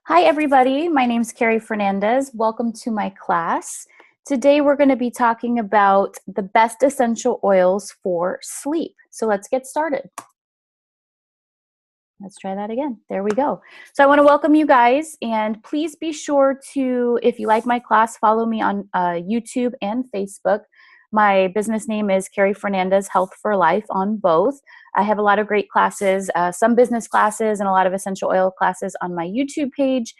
Hi, everybody. My name's Carrie Fernandez. Welcome to my class. Today, we're going to be talking about the best essential oils for sleep. So let's get started. Let's try that again. There we go. So I want to welcome you guys, and please be sure to, if you like my class, follow me on YouTube and Facebook. My business name is Carrie Fernandez Health for Life on both. I have a lot of great classes, some business classes and a lot of essential oil classes on my YouTube page.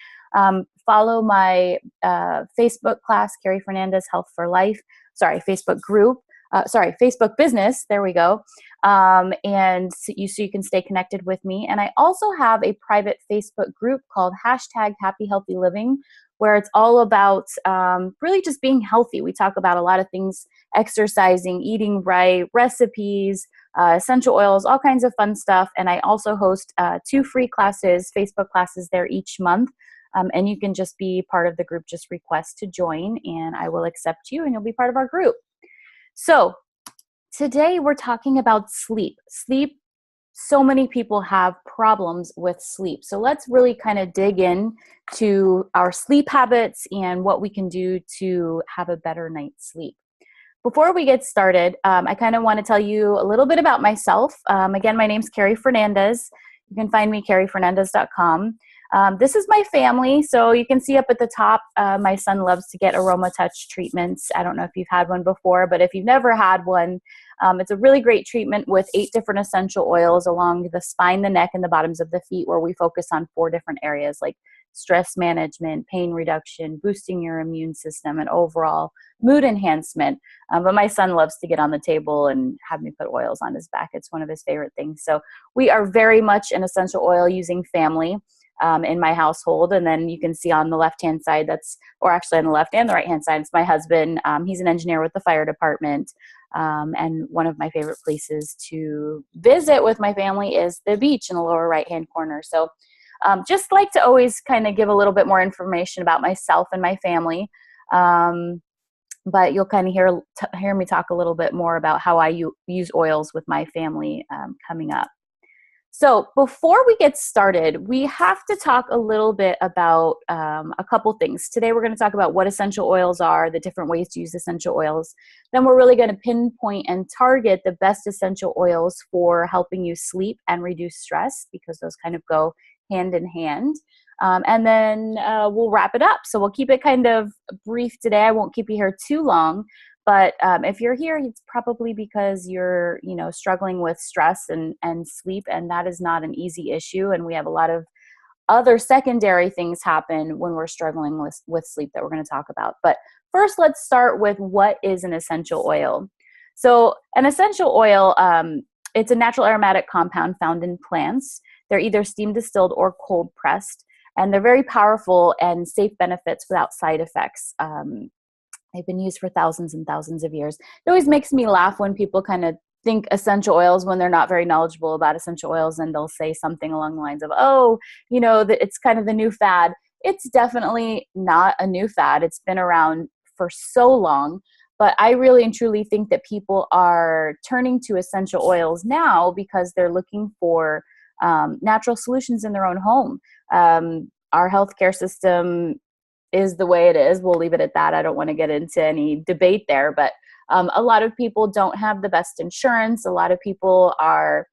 Follow my Facebook class, Carrie Fernandez Health for Life. Facebook group. Facebook business. There we go. And so you can stay connected with me. And I also have a private Facebook group called #HappyHealthyLiving, where it's all about really just being healthy. We talk about a lot of things: exercising, eating right, recipes, essential oils, all kinds of fun stuff. And I also host 2 free classes, Facebook classes there each month. And you can just be part of the group, just request to join, and I will accept you and you'll be part of our group. So today we're talking about sleep. So many people have problems with sleep. So let's really kind of dig in to our sleep habits and what we can do to have a better night's sleep. Before we get started, I kind of want to tell you a little bit about myself. Again, my name's Carrie Fernandez. You can find me carriefernandez.com. This is my family. So you can see up at the top, my son loves to get aroma touch treatments. I don't know if you've had one before, but if you've never had one, it's a really great treatment with 8 different essential oils along the spine, the neck, and the bottoms of the feet, where we focus on 4 different areas like stress management, pain reduction, boosting your immune system, and overall mood enhancement. But my son loves to get on the table and have me put oils on his back. It's one of his favorite things. So we are very much an essential oil using family in my household. And then you can see on the left-hand side, or actually on the left and the right-hand side, it's my husband. He's an engineer with the fire department. And one of my favorite places to visit with my family is the beach in the lower right-hand corner. So just like to always kind of give a little bit more information about myself and my family. But you'll kind of hear me talk a little bit more about how I use oils with my family coming up. So before we get started, we have to talk a little bit about a couple things. Today we're going to talk about what essential oils are, the different ways to use essential oils. Then we're really going to pinpoint and target the best essential oils for helping you sleep and reduce stress, because those kind of go hand in hand. And then we'll wrap it up. So we'll keep it kind of brief today. I won't keep you here too long. But if you're here, it's probably because you're, struggling with stress and sleep, and that is not an easy issue. And we have a lot of other secondary things happen when we're struggling with sleep that we're going to talk about. But first, let's start with what is an essential oil. So an essential oil, it's a natural aromatic compound found in plants. They're either steam distilled or cold pressed, and they're very powerful and safe benefits without side effects. They've been used for thousands and thousands of years. It always makes me laugh when people kind of think essential oils when they're not very knowledgeable about essential oils, and they'll say something along the lines of, it's kind of the new fad. It's definitely not a new fad. It's been around for so long, but I really and truly think that people are turning to essential oils now because they're looking for natural solutions in their own home. Our healthcare system is the way it is. We'll leave it at that. I don't want to get into any debate there, but a lot of people don't have the best insurance. A lot of people are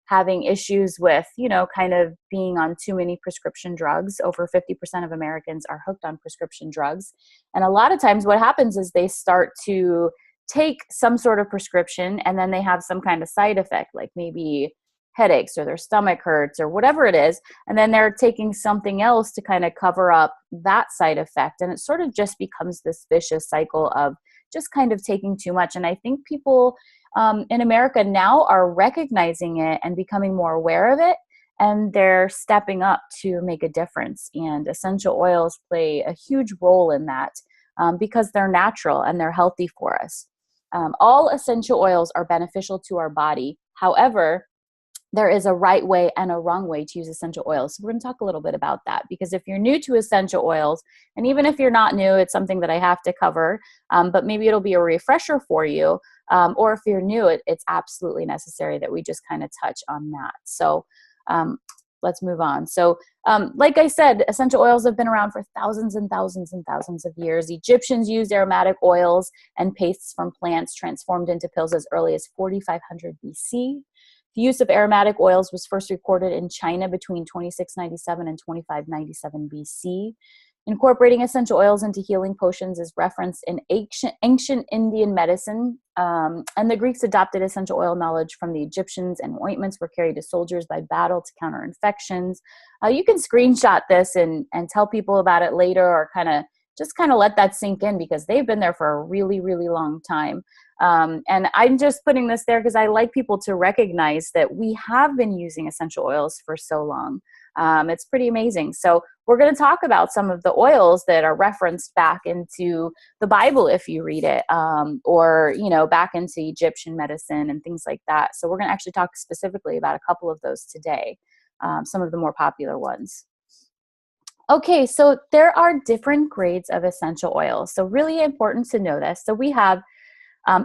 having issues with, kind of being on too many prescription drugs. Over 50% of Americans are hooked on prescription drugs. And a lot of times what happens is they start to take some sort of prescription, and then they have some kind of side effect, like maybe headaches or their stomach hurts or whatever it is. And then they're taking something else to kind of cover up that side effect. And it sort of just becomes this vicious cycle of just kind of taking too much. And I think people in America now are recognizing it and becoming more aware of it. And they're stepping up to make a difference. And essential oils play a huge role in that because they're natural and they're healthy for us. All essential oils are beneficial to our body. However, there is a right way and a wrong way to use essential oils. So we're going to talk a little bit about that, because if you're new to essential oils, and even if you're not new, it's something that I have to cover, but maybe it'll be a refresher for you. Or if you're new, it's absolutely necessary that we just kind of touch on that. So let's move on. So like I said, essential oils have been around for thousands and thousands and thousands of years. Egyptians used aromatic oils and pastes from plants transformed into pills as early as 4500 BC. The use of aromatic oils was first recorded in China between 2697 and 2597 BC. Incorporating essential oils into healing potions is referenced in ancient Indian medicine, and the Greeks adopted essential oil knowledge from the Egyptians, and ointments were carried to soldiers by battle to counter infections. You can screenshot this and tell people about it later, or kind of let that sink in, because they've been there for a really, really long time. And I'm just putting this there because I like people to recognize that we have been using essential oils for so long. It's pretty amazing. So we're going to talk about some of the oils that are referenced back into the Bible if you read it, or, back into Egyptian medicine and things like that. So we're going to actually talk specifically about a couple of those today, some of the more popular ones. Okay, so there are different grades of essential oils. So really important to know this. So we have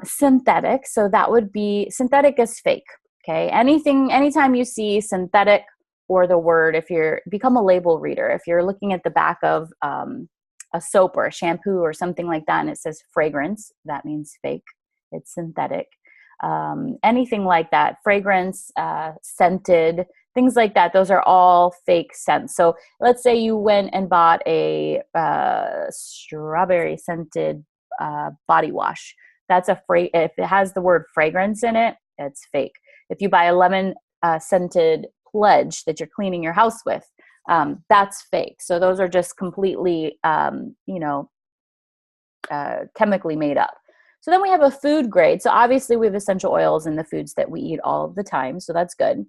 synthetic. So that would be, synthetic is fake. Okay, anytime you see synthetic or the word, if you're become a label reader, if you're looking at the back of a soap or a shampoo or something like that, and it says fragrance, that means fake. It's synthetic. Anything like that, fragrance, scented, things like that, those are all fake scents. So let's say you went and bought a strawberry scented body wash. That's if it has the word fragrance in it, it's fake. If you buy a lemon scented pledge that you're cleaning your house with, that's fake. So those are just completely, chemically made up. So then we have a food grade. So obviously we have essential oils in the foods that we eat all of the time. So that's good.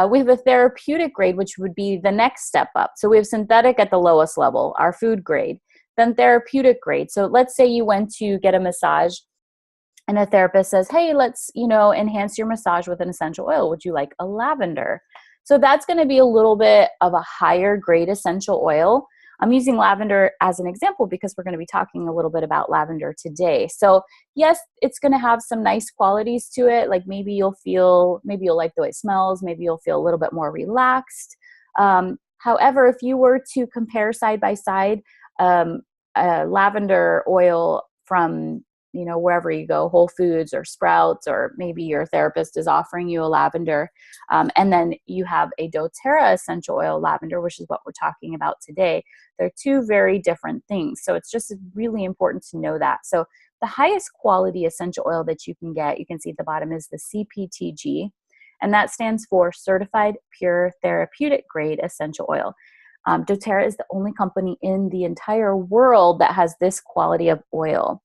We have a therapeutic grade, which would be the next step up. So we have synthetic at the lowest level, our food grade, then therapeutic grade. So let's say you went to get a massage and a therapist says, hey, let's, enhance your massage with an essential oil. Would you like a lavender? So that's going to be a little bit of a higher grade essential oil. I'm using lavender as an example because we're going to be talking a little bit about lavender today. So yes, it's going to have some nice qualities to it. Like maybe you'll like the way it smells. Maybe you'll feel a little bit more relaxed. However, if you were to compare side by side lavender oil from wherever you go, Whole Foods or Sprouts, or maybe your therapist is offering you a lavender. And then you have a doTERRA essential oil lavender, which is what we're talking about today. They're two very different things. So it's just really important to know that. So the highest quality essential oil that you can get, you can see at the bottom, is the CPTG. And that stands for Certified Pure Therapeutic Grade Essential Oil. doTERRA is the only company in the entire world that has this quality of oil.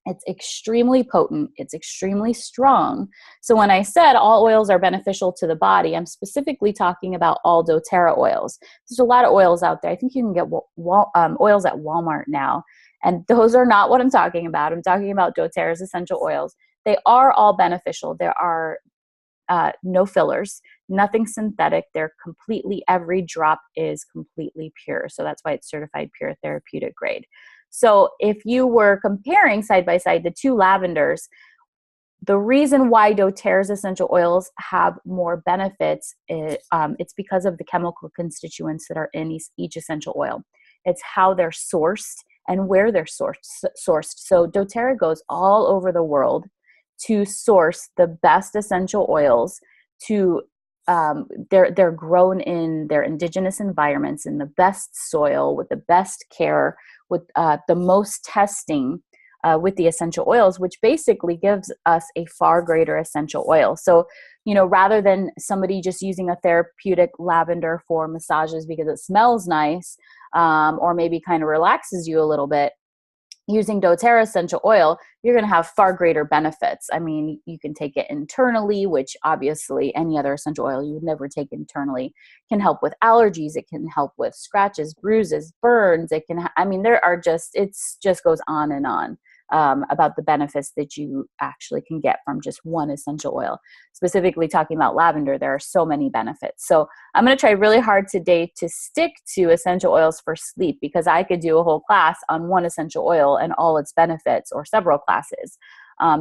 It's extremely potent. It's extremely strong. So when I said all oils are beneficial to the body, I'm specifically talking about all doTERRA oils. There's a lot of oils out there. I think you can get oils at Walmart now. And those are not what I'm talking about. I'm talking about doTERRA's essential oils. They are all beneficial. There are no fillers, nothing synthetic. Every drop is completely pure. So that's why it's certified pure therapeutic grade. So if you were comparing side by side the two lavenders, the reason why doTERRA's essential oils have more benefits, it's because of the chemical constituents that are in each essential oil. It's how they're sourced and where they're sourced. So doTERRA goes all over the world to source the best essential oils. They're grown in their indigenous environments, in the best soil, with the best care, with the most testing with the essential oils, which basically gives us a far greater essential oil. So, rather than somebody just using a therapeutic lavender for massages because it smells nice, or maybe kind of relaxes you a little bit, using doTERRA essential oil, you're going to have far greater benefits. I mean, you can take it internally, which obviously any other essential oil you would never take internally. It can help with allergies. It can help with scratches, bruises, burns. It just goes on and on about the benefits that you actually can get from just one essential oil. Specifically talking about lavender, there are so many benefits. So I'm going to try really hard today to stick to essential oils for sleep, because I could do a whole class on one essential oil and all its benefits, or several classes.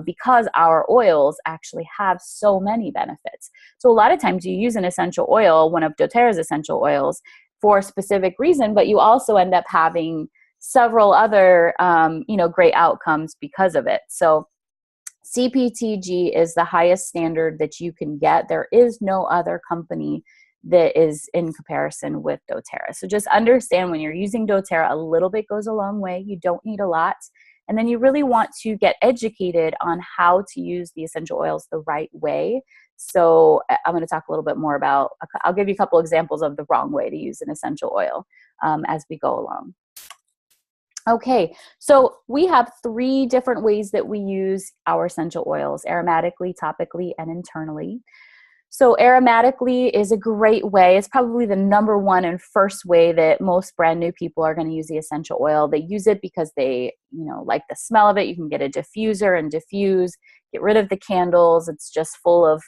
because our oils actually have so many benefits. So a lot of times you use an essential oil, one of doTERRA's essential oils, for a specific reason, but you also end up having several other, great outcomes because of it. So CPTG is the highest standard that you can get. There is no other company that is in comparison with doTERRA. So just understand, when you're using doTERRA, a little bit goes a long way. You don't need a lot. And then you really want to get educated on how to use the essential oils the right way. So I'm going to talk a little bit more about, I'll give you a couple examples of the wrong way to use an essential oil as we go along. Okay, so we have 3 different ways that we use our essential oils: aromatically, topically, and internally. So aromatically is a great way. It's probably the #1 and first way that most brand new people are going to use the essential oil. They use it because they, like the smell of it. You can get a diffuser and diffuse, get rid of the candles. It's just full of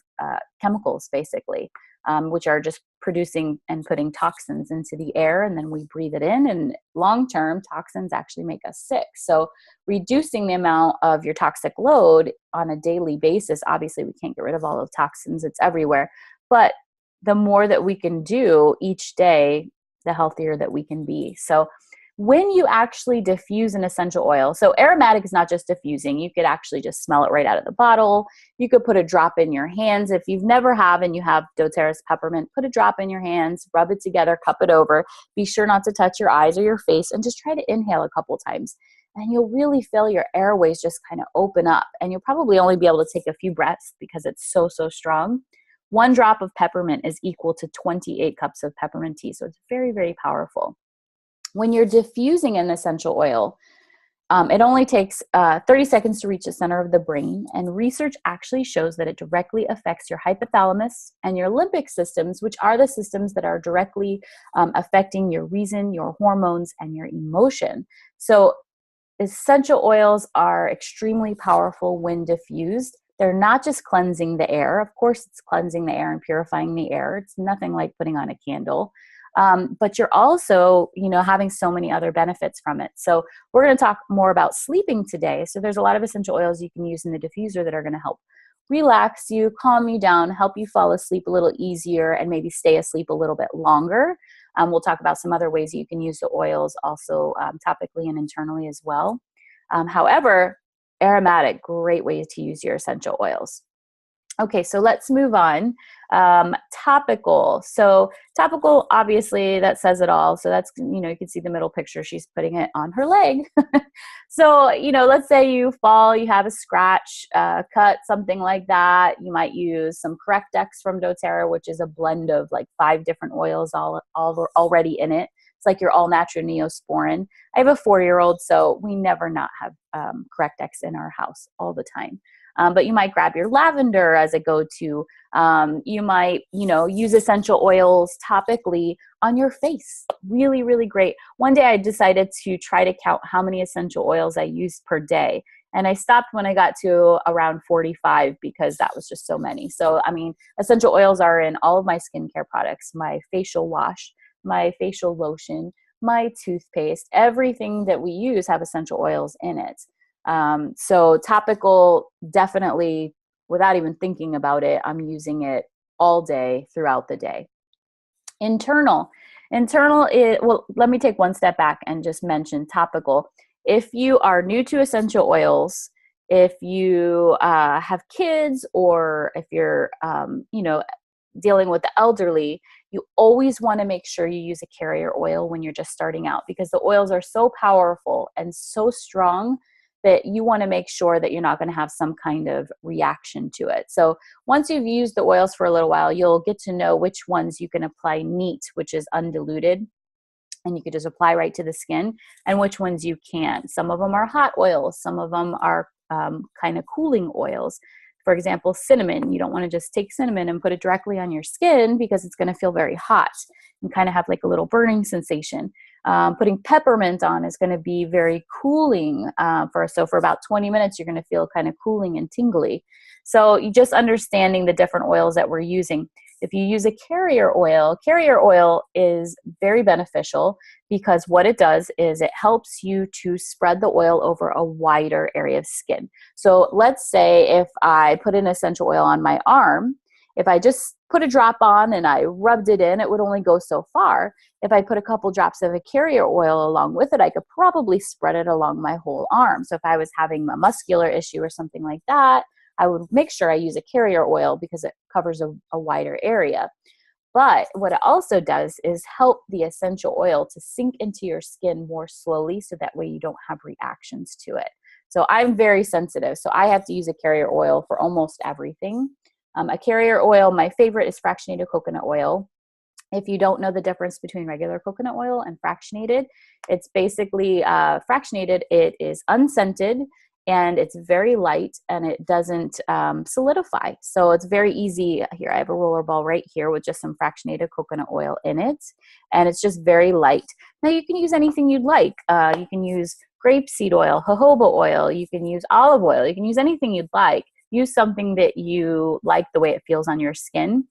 chemicals, basically, which are just producing and putting toxins into the air, and then we breathe it in, and long-term toxins actually make us sick. So reducing the amount of your toxic load on a daily basis, obviously we can't get rid of all of toxins, it's everywhere, but the more that we can do each day, the healthier that we can be. So when you actually diffuse an essential oil, so aromatic is not just diffusing, you could actually just smell it right out of the bottle. You could put a drop in your hands. If you've never have and you have doTERRA's peppermint, put a drop in your hands, rub it together, cup it over. Be sure not to touch your eyes or your face, and just try to inhale a couple times. And you'll really feel your airways just kind of open up, and you'll probably only be able to take a few breaths because it's so, so strong. 1 drop of peppermint is equal to 28 cups of peppermint tea. So it's very, very powerful. When you're diffusing an essential oil, it only takes 30 seconds to reach the center of the brain, and research actually shows that it directly affects your hypothalamus and your limbic systems, which are the systems that are directly affecting your reason, your hormones, and your emotion. So essential oils are extremely powerful when diffused. They're not just cleansing the air. Of course, it's cleansing the air and purifying the air. It's nothing like putting on a candle. But you're also, having so many other benefits from it. So we're going to talk more about sleeping today. So there's a lot of essential oils you can use in the diffuser that are going to help relax you, calm you down, help you fall asleep a little easier, and maybe stay asleep a little bit longer. We'll talk about some other ways you can use the oils also topically and internally as well. However, aromatic, great way to use your essential oils. Okay, so let's move on. Topical. So topical, obviously, that says it all. So that's, you can see the middle picture. She's putting it on her leg. So, let's say you fall, you have a scratch, cut, something like that. You might use some Correctex from doTERRA, which is a blend of like 5 different oils all already in it. It's like your all-natural Neosporin. I have a 4-year-old, so we never not have Correctex in our house all the time. But you might grab your lavender as a go-to. You might, use essential oils topically on your face. Really, really great. One day I decided to try to count how many essential oils I used per day. And I stopped when I got to around 45 because that was just so many. So, essential oils are in all of my skincare products, my facial wash, my facial lotion, my toothpaste. Everything that we use have essential oils in it. So topical, definitely, without even thinking about it, I'm using it all day throughout the day. Internal is, well, let me take one step back and just mention topical. If you are new to essential oils, if you have kids, or if you're, dealing with the elderly, you always want to make sure you use a carrier oil when you're just starting out, because the oils are so powerful and so strong that you want to make sure that you're not going to have some kind of reaction to it. So once you've used the oils for a little while, you'll get to know which ones you can apply neat, which is undiluted, and you could just apply right to the skin, and which ones you can't. Some of them are hot oils. Some of them are kind of cooling oils. For example, cinnamon. You don't want to just take cinnamon and put it directly on your skin because it's going to feel very hot and kind of have like a little burning sensation. Putting peppermint on is going to be very cooling. So for about 20 minutes, you're going to feel kind of cooling and tingly. So you just understanding the different oils that we're using. If you use a carrier oil is very beneficial because what it does is it helps you to spread the oil over a wider area of skin. So let's say if I put an essential oil on my arm, if I just put a drop on and I rubbed it in, it would only go so far. If I put a couple drops of a carrier oil along with it, I could probably spread it along my whole arm. So if I was having a muscular issue or something like that, I would make sure I use a carrier oil because it covers a wider area. But what it also does is help the essential oil to sink into your skin more slowly so that way you don't have reactions to it. So I'm very sensitive, so I have to use a carrier oil for almost everything. A carrier oil, my favorite is fractionated coconut oil. If you don't know the difference between regular coconut oil and fractionated, it's basically fractionated, it is unscented, and it's very light and it doesn't solidify. So it's very easy. Here, I have a roller ball right here with just some fractionated coconut oil in it. And it's just very light. Now you can use anything you'd like. You can use grapeseed oil, jojoba oil, you can use olive oil, you can use anything you'd like. Use something that you like the way it feels on your skin.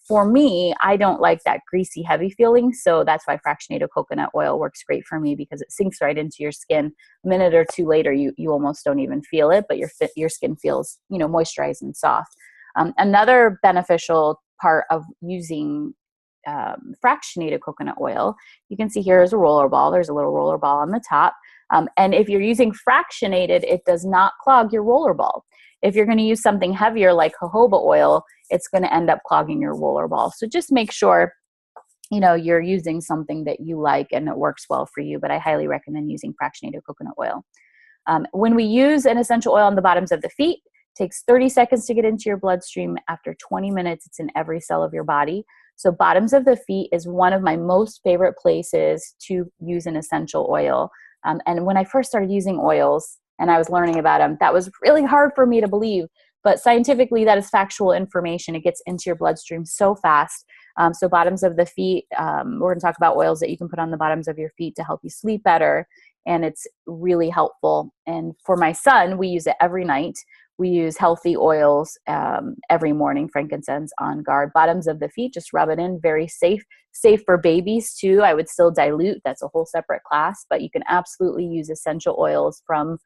For me, I don't like that greasy, heavy feeling, so that's why fractionated coconut oil works great for me because it sinks right into your skin. A minute or two later, you almost don't even feel it, but your skin feels, moisturized and soft. Another beneficial part of using fractionated coconut oil, you can see here is a roller ball. There's a little roller ball on the top. And if you're using fractionated, it does not clog your roller ball. If you're going to use something heavier like jojoba oil, it's going to end up clogging your roller ball. So just make sure, you're using something that you like and it works well for you. But I highly recommend using fractionated coconut oil. When we use an essential oil on the bottoms of the feet, it takes 30 seconds to get into your bloodstream. After 20 minutes, it's in every cell of your body. So bottoms of the feet is one of my most favorite places to use an essential oil. And when I first started using oils and I was learning about them, that was really hard for me to believe. But scientifically, that is factual information. It gets into your bloodstream so fast. So bottoms of the feet, we're going to talk about oils that you can put on the bottoms of your feet to help you sleep better. And it's really helpful. And for my son, we use it every night. We use healthy oils every morning, frankincense, On Guard. Bottoms of the feet, just rub it in, very safe. Safe for babies too. I would still dilute. That's a whole separate class. But you can absolutely use essential oils from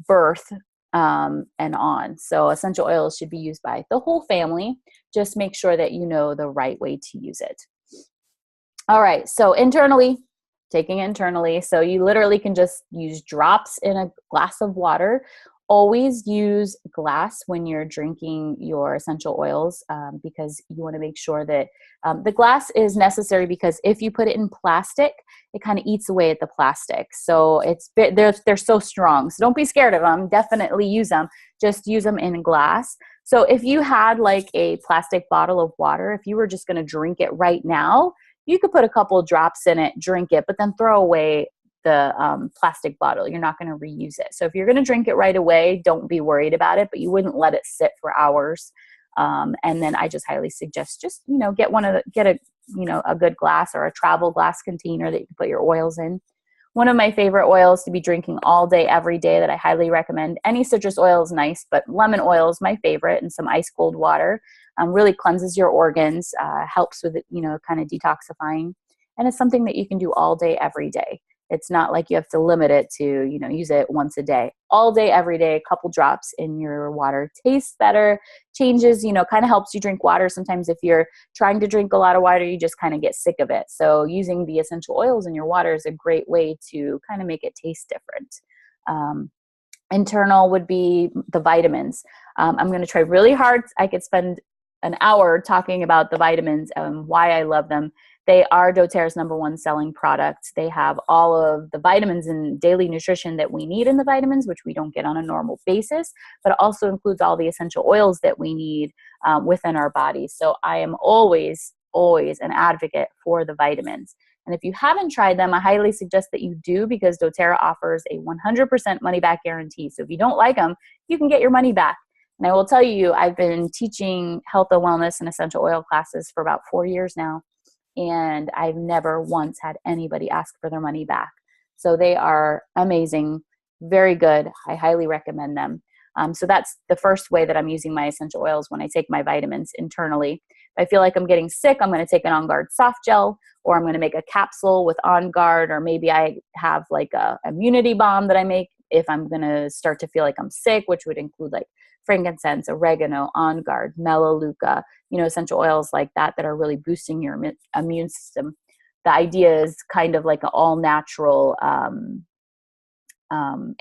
birth and on. So essential oils should be used by the whole family. Just make sure that you know the right way to use it. All right, so taking internally. So you literally can just use drops in a glass of water. Always use glass when you're drinking your essential oils because you want to make sure that the glass is necessary because if you put it in plastic, it kind of eats away at the plastic. So they're so strong. So don't be scared of them. Definitely use them. Just use them in glass. So if you had like a plastic bottle of water, if you were just going to drink it right now, you could put a couple of drops in it, drink it, but then throw away the plastic bottle. You're not going to reuse it. So if you're going to drink it right away, don't be worried about it, but you wouldn't let it sit for hours. And then I just highly suggest get a good glass or a travel glass container that you can put your oils in. One of my favorite oils to be drinking all day, every day that I highly recommend. Any citrus oil is nice, but lemon oil is my favorite, and some ice cold water really cleanses your organs, helps with it, kind of detoxifying. And it's something that you can do all day, every day. It's not like you have to limit it to, use it once a day. All day, every day, a couple drops in your water. Tastes better, changes, kind of helps you drink water. Sometimes if you're trying to drink a lot of water, you just kind of get sick of it. So using the essential oils in your water is a great way to kind of make it taste different. Internal would be the vitamins. I'm going to try really hard. I could spend an hour talking about the vitamins and why I love them. They are doTERRA's #1 selling product. They have all of the vitamins and daily nutrition that we need in the vitamins, which we don't get on a normal basis, but it also includes all the essential oils that we need within our bodies. So I am always an advocate for the vitamins. And if you haven't tried them, I highly suggest that you do because doTERRA offers a 100% money back guarantee. So if you don't like them, you can get your money back. And I will tell you, I've been teaching health and wellness and essential oil classes for about 4 years now. And I've never once had anybody ask for their money back. So they are amazing, very good. I highly recommend them. So that's the first way that I'm using my essential oils when I take my vitamins internally. If I feel like I'm getting sick, I'm going to take an On Guard soft gel, or I'm going to make a capsule with On Guard, or maybe I have like a immunity balm that I make if I'm going to start to feel like I'm sick, which would include like frankincense, oregano, On Guard, melaleuca, essential oils like that that are really boosting your immune system. The idea is kind of like an all natural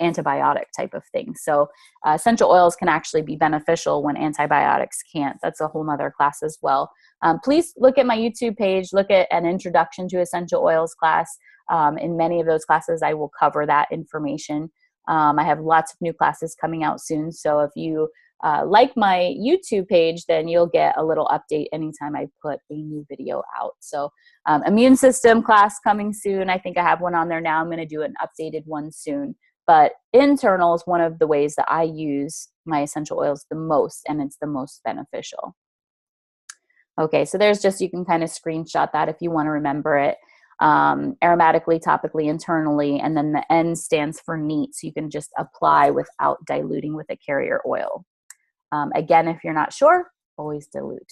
antibiotic type of thing. So essential oils can actually be beneficial when antibiotics can't. That's a whole nother class as well. Please look at my YouTube page, look at an introduction to essential oils class. In many of those classes, I will cover that information. I have lots of new classes coming out soon. So if you like my YouTube page, then you'll get a little update anytime I put a new video out. So immune system class coming soon. I think I have one on there now. I'm going to do an updated one soon. But internal is one of the ways that I use my essential oils the most, and it's the most beneficial. Okay, so there's just, you can kind of screenshot that if you want to remember it. Aromatically, topically, internally, and then the N stands for neat, so you can just apply without diluting with a carrier oil. Again, if you're not sure, always dilute.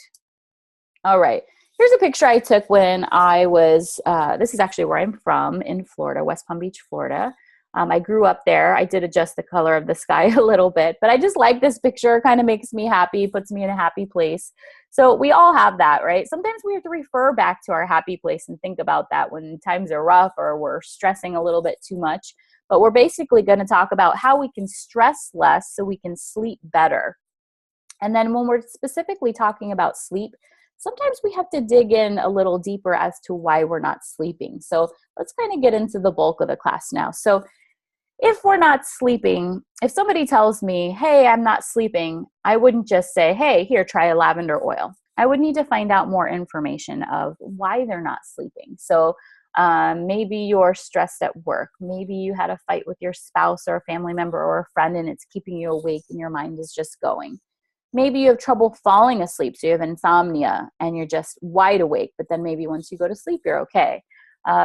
All right, here's a picture I took when I was, this is actually where I'm from, in Florida, West Palm Beach, Florida. I grew up there. I did adjust the color of the sky a little bit, but I just like this picture. It kind of makes me happy, puts me in a happy place. So we all have that, right? Sometimes we have to refer back to our happy place and think about that when times are rough or we're stressing a little bit too much. But we're basically going to talk about how we can stress less so we can sleep better. And then when we're specifically talking about sleep, sometimes we have to dig in a little deeper as to why we're not sleeping. So let's kind of get into the bulk of the class now. So if we're not sleeping, if somebody tells me, hey, I'm not sleeping, I wouldn't just say, hey, here, try a lavender oil. I would need to find out more information of why they're not sleeping. So maybe you're stressed at work. Maybe you had a fight with your spouse or a family member or a friend, and it's keeping you awake and your mind is just going. Maybe you have trouble falling asleep, so you have insomnia and you're just wide awake, but then maybe once you go to sleep, you're okay.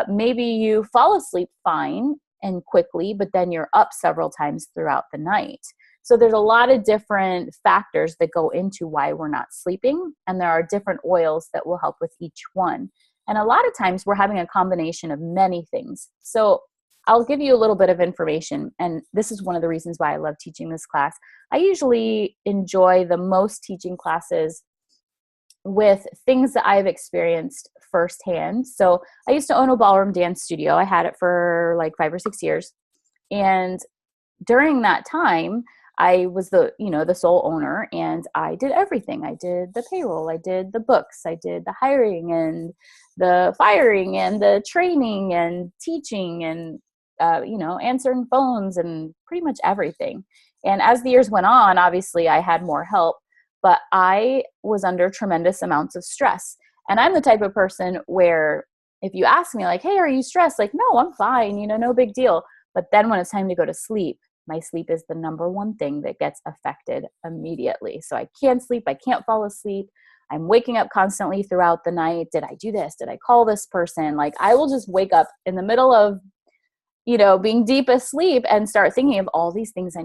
Maybe you fall asleep fine and quickly, but then you're up several times throughout the night. So there's a lot of different factors that go into why we're not sleeping, and there are different oils that will help with each one. And a lot of times we're having a combination of many things. So I'll give you a little bit of information, and this is one of the reasons why I love teaching this class. I usually enjoy the most teaching classes with things that I've experienced firsthand. So I used to own a ballroom dance studio. I had it for like 5 or 6 years. And during that time, I was the sole owner, and I did everything. I did the payroll, I did the books, I did the hiring and the firing and the training and teaching and, answering phones and pretty much everything. And as the years went on, obviously I had more help, but I was under tremendous amounts of stress. And I'm the type of person where if you ask me like, hey, are you stressed? Like, no, I'm fine, no big deal. But then when it's time to go to sleep, my sleep is the number one thing that gets affected immediately. So I can't sleep. I can't fall asleep. I'm waking up constantly throughout the night. Did I do this? Did I call this person? Like, I will just wake up in the middle of, being deep asleep and start thinking of all these things I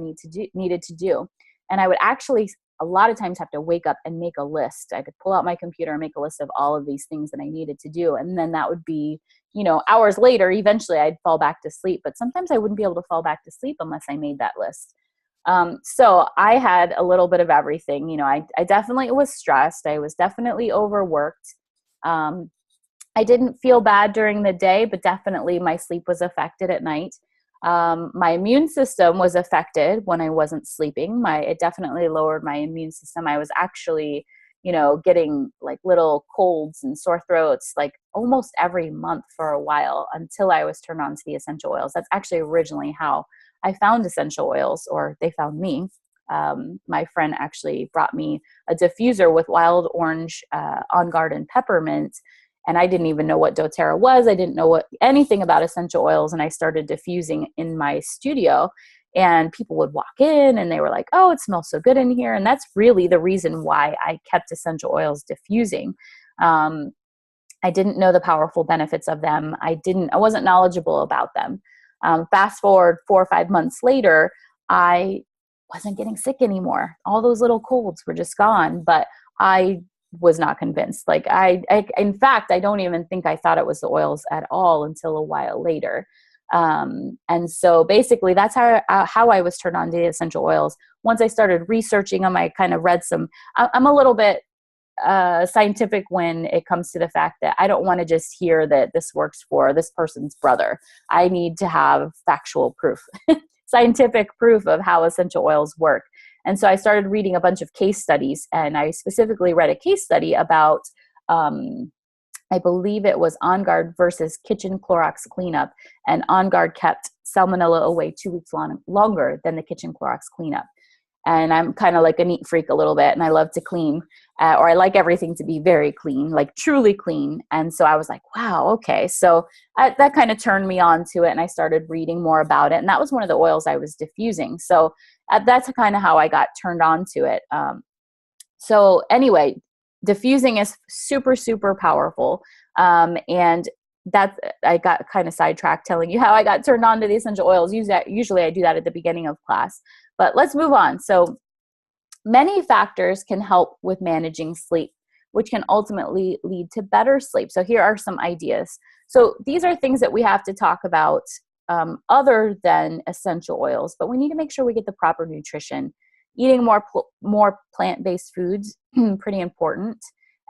needed to do. And I would actually a lot of times have to wake up and make a list. I could pull out my computer and make a list of all of these things that I needed to do. And then that would be, hours later, eventually I'd fall back to sleep. But sometimes I wouldn't be able to fall back to sleep unless I made that list. So I had a little bit of everything. I definitely was stressed. I was definitely overworked. I didn't feel bad during the day, but definitely my sleep was affected at night. My immune system was affected when I wasn't sleeping. It definitely lowered my immune system. I was actually, getting like little colds and sore throats like almost every month for a while until I was turned on to the essential oils. That's actually originally how I found essential oils, or they found me. My friend actually brought me a diffuser with wild orange, On Guard, and peppermint. And I didn't even know what doTERRA was. I didn't know anything about essential oils. And I started diffusing in my studio, and people would walk in and they were like, oh, it smells so good in here. And that's really the reason why I kept essential oils diffusing. I didn't know the powerful benefits of them. I wasn't knowledgeable about them. Fast forward 4 or 5 months later, I wasn't getting sick anymore. All those little colds were just gone, but I was not convinced. Like in fact, I don't even think I thought it was the oils at all until a while later. And so basically that's how I was turned on to the essential oils. Once I started researching them, I kind of read some, I'm a little bit scientific when it comes to the fact that I don't want to just hear that this works for this person's brother. I need to have factual proof, scientific proof of how essential oils work. And so I started reading a bunch of case studies, and I specifically read a case study about, I believe it was On Guard versus kitchen Clorox cleanup. And On Guard kept salmonella away 2 weeks longer than the kitchen Clorox cleanup. And I'm kind of like a neat freak a little bit, and I love to clean, or I like everything to be very clean, like truly clean. And so I was like, wow, okay. So that kind of turned me on to it, and I started reading more about it. And that was one of the oils I was diffusing. So that's kind of how I got turned on to it. So anyway, diffusing is super, super powerful. And that's, I got kind of sidetracked telling you how I got turned on to the essential oils. Usually I do that at the beginning of class, but let's move on. So many factors can help with managing sleep, which can ultimately lead to better sleep. So here are some ideas. So these are things that we have to talk about other than essential oils, but we need to make sure we get the proper nutrition. Eating more plant-based foods, pretty important.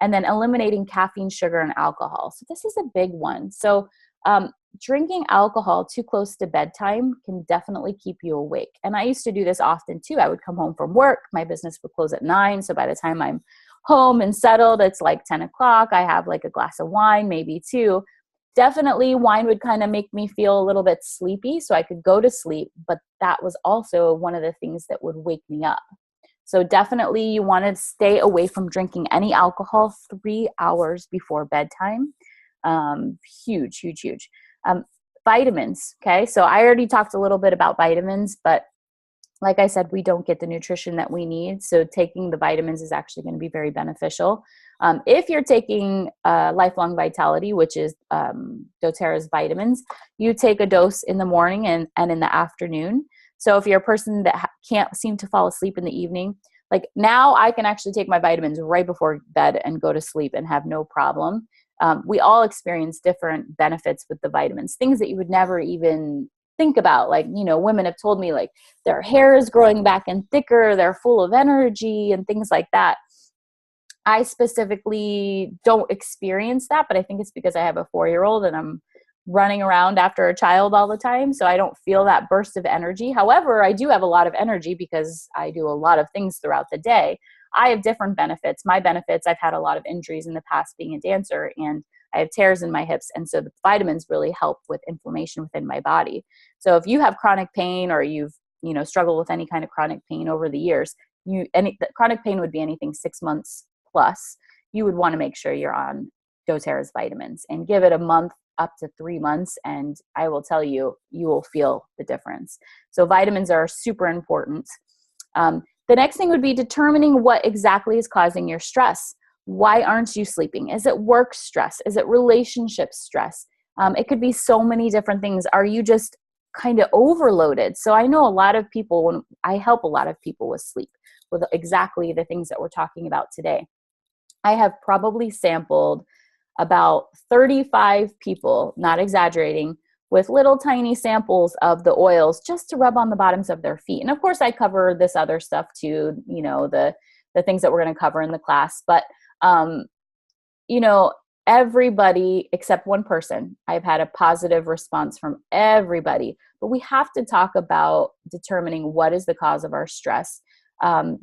And then eliminating caffeine, sugar, and alcohol. So this is a big one. So drinking alcohol too close to bedtime can definitely keep you awake. And I used to do this often too. I would come home from work. My business would close at 9. So by the time I'm home and settled, it's like 10 o'clock. I have like a glass of wine, maybe 2. Definitely wine would kind of make me feel a little bit sleepy, so I could go to sleep. But that was also one of the things that would wake me up. So definitely you want to stay away from drinking any alcohol 3 hours before bedtime. Huge, huge, huge. Vitamins. Okay. So I already talked a little bit about vitamins, but like I said, we don't get the nutrition that we need. So taking the vitamins is actually going to be very beneficial. If you're taking Lifelong Vitality, which is doTERRA's vitamins, you take a dose in the morning and in the afternoon. So if you're a person that can't seem to fall asleep in the evening, like now I can actually take my vitamins right before bed and go to sleep and have no problem. We all experience different benefits with the vitamins, things that you would never even think about. Like, women have told me like their hair is growing back and thicker, they're full of energy and things like that. I specifically don't experience that, but I think it's because I have a 4-year-old and I'm running around after a child all the time. So I don't feel that burst of energy. However, I do have a lot of energy because I do a lot of things throughout the day. I have different benefits. My benefits, I've had a lot of injuries in the past being a dancer, and I have tears in my hips. And so the vitamins really help with inflammation within my body. So if you have chronic pain or you've, struggled with any kind of chronic pain over the years, chronic pain would be anything 6 months plus, you would want to make sure you're on doTERRA's vitamins and give it a month up to 3 months. And I will tell you, you will feel the difference. So vitamins are super important. The next thing would be determining what exactly is causing your stress. Why aren't you sleeping? Is it work stress? Is it relationship stress? It could be so many different things. Are you just kind of overloaded? So I know a lot of people, when I help a lot of people with sleep, with exactly the things that we're talking about today. I have probably sampled about 35 people, not exaggerating, with little tiny samples of the oils just to rub on the bottoms of their feet. And of course I cover this other stuff too, the things that we're going to cover in the class. But, everybody except one person, I've had a positive response from everybody. But we have to talk about determining what is the cause of our stress,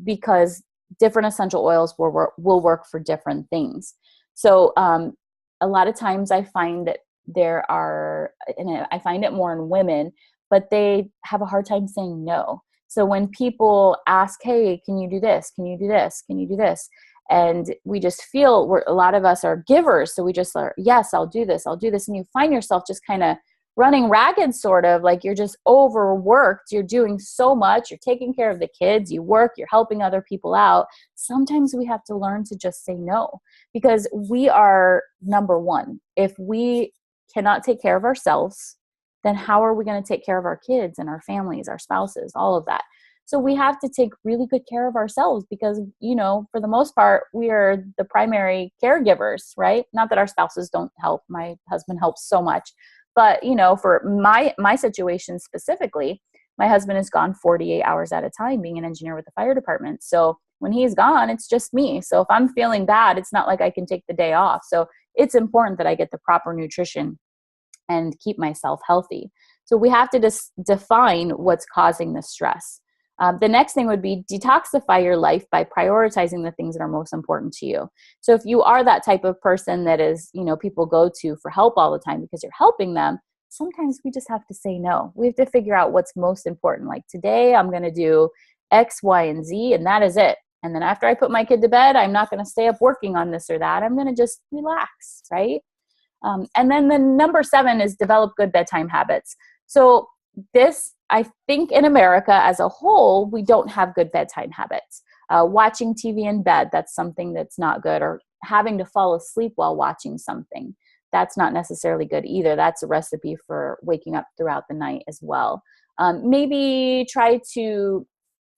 because different essential oils will work for different things. So a lot of times I find that there are, and I find it more in women, but they have a hard time saying no. So when people ask, hey, can you do this? Can you do this? Can you do this? And we just feel a lot of us are givers. So we just are, yes, I'll do this. I'll do this. And you find yourself just kind of running ragged, sort of like you're just overworked. You're doing so much. You're taking care of the kids. You work. You're helping other people out. Sometimes we have to learn to just say no, because we are number one. If we cannot take care of ourselves, then how are we going to take care of our kids and our families, our spouses, all of that? So we have to take really good care of ourselves because, you know, for the most part, we are the primary caregivers, right? Not that our spouses don't help. My husband helps so much. But, you know, for my situation specifically, my husband is gone 48 hours at a time being an engineer with the fire department. So when he's gone, it's just me. So if I'm feeling bad, it's not like I can take the day off. So it's important that I get the proper nutrition and keep myself healthy. So we have to just define what's causing the stress. The next thing would be detoxify your life by prioritizing the things that are most important to you. So if you are that type of person that is, you know, people go to for help all the time because you're helping them, sometimes we just have to say no. We have to figure out what's most important. Like today, I'm going to do X, Y, and Z, and that is it. And then after I put my kid to bed, I'm not going to stay up working on this or that. I'm going to just relax, right? And then the number 7 is develop good bedtime habits. So this, I think in America as a whole, we don't have good bedtime habits. Watching TV in bed, that's something that's not good, or having to fall asleep while watching something. That's not necessarily good either. That's a recipe for waking up throughout the night as well. Maybe try to